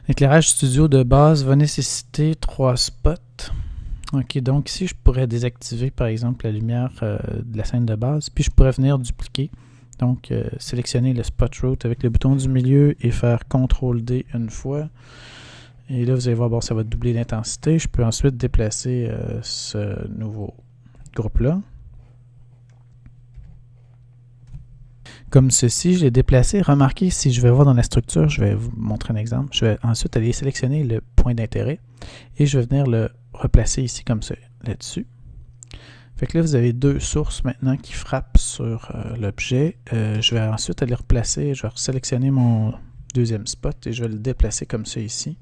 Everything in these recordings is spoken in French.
L'éclairage studio de base va nécessiter 3 spots. Ok, donc ici, je pourrais désactiver par exemple la lumière de la scène de base, puis je pourrais venir dupliquer. Donc, sélectionner le spot route avec le bouton du milieu et faire CTRL-D une fois. Et là, vous allez voir, bon, ça va doubler l'intensité. Je peux ensuite déplacer ce nouveau groupe-là. Comme ceci, je l'ai déplacé. Remarquez, si je vais voir dans la structure, je vais vous montrer un exemple. Je vais ensuite aller sélectionner le point d'intérêt et je vais venir le replacer ici comme ça, là-dessus. Fait que là, vous avez deux sources maintenant qui frappent sur l'objet. Je vais ensuite aller replacer, je vais sélectionner mon deuxième spot et je vais le déplacer comme ça ici.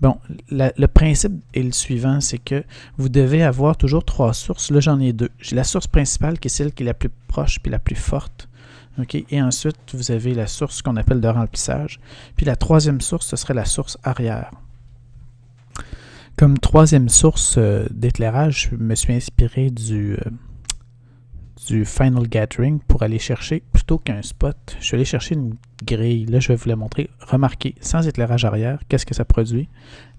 Bon, le principe est le suivant, c'est que vous devez avoir toujours trois sources. Là, j'en ai deux. J'ai la source principale qui est celle qui est la plus proche puis la plus forte. Okay? Et ensuite, vous avez la source qu'on appelle de remplissage. Puis la troisième source, ce serait la source arrière. Comme troisième source d'éclairage, je me suis inspiré du Final Gathering pour aller chercher, plutôt qu'un spot, je suis allé chercher une grille. Là, je vais vous la montrer. Remarquez, sans éclairage arrière, qu'est-ce que ça produit?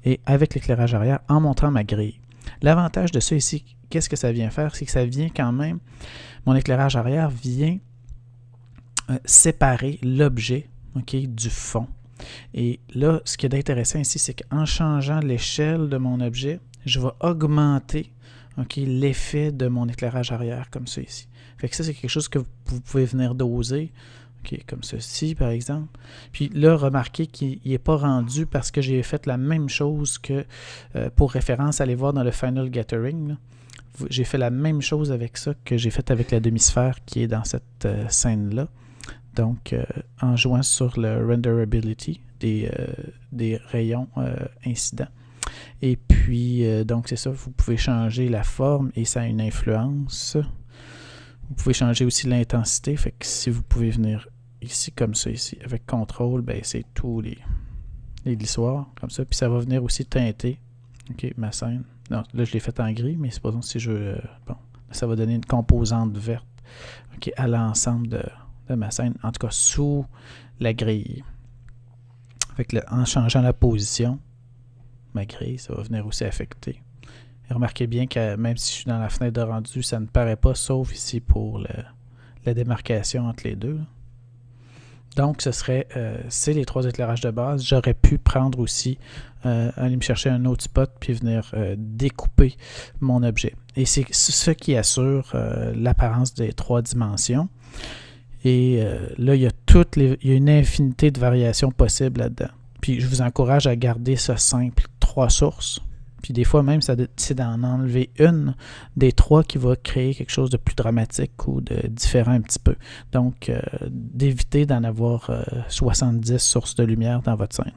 Et avec l'éclairage arrière, en montrant ma grille. L'avantage de ça ici, qu'est-ce que ça vient faire? C'est que ça vient quand même, mon éclairage arrière vient séparer l'objet du fond. Et là, ce qui est intéressant ici, c'est qu'en changeant l'échelle de mon objet, je vais augmenter l'effet de mon éclairage arrière, comme ça ici. Fait que ça, c'est quelque chose que vous pouvez venir doser, comme ceci, par exemple. Puis là, remarquez qu'il n'est pas rendu parce que j'ai fait la même chose que, pour référence, allez voir dans le Final Gathering, j'ai fait la même chose avec ça que j'ai fait avec la demi-sphère qui est dans cette scène-là. Donc, en jouant sur le renderability des rayons incidents. Et puis, donc c'est ça, vous pouvez changer la forme et ça a une influence. Vous pouvez changer aussi l'intensité, fait que si vous pouvez venir ici comme ça, ici, avec CTRL, ben c'est tous les glissoirs, comme ça. Puis ça va venir aussi teinter ma scène. Non, là je l'ai fait en gris, mais supposons si je veux, bon, ça va donner une composante verte à l'ensemble de ma scène, en tout cas sous la grille. Fait que là, en changeant la position, ma grille, ça va venir aussi affecter. Et remarquez bien que même si je suis dans la fenêtre de rendu, ça ne paraît pas, sauf ici pour la démarcation entre les deux. Là. Donc, ce serait, c'est les trois éclairages de base. J'aurais pu prendre aussi, aller me chercher un autre spot, puis venir découper mon objet. Et c'est ce qui assure l'apparence des trois dimensions. Et là, il y a une infinité de variations possibles là-dedans. Puis je vous encourage à garder ça simple, trois sources. Puis des fois même, c'est d'en enlever une des trois qui va créer quelque chose de plus dramatique ou de différent un petit peu. Donc, d'éviter d'en avoir 70 sources de lumière dans votre scène.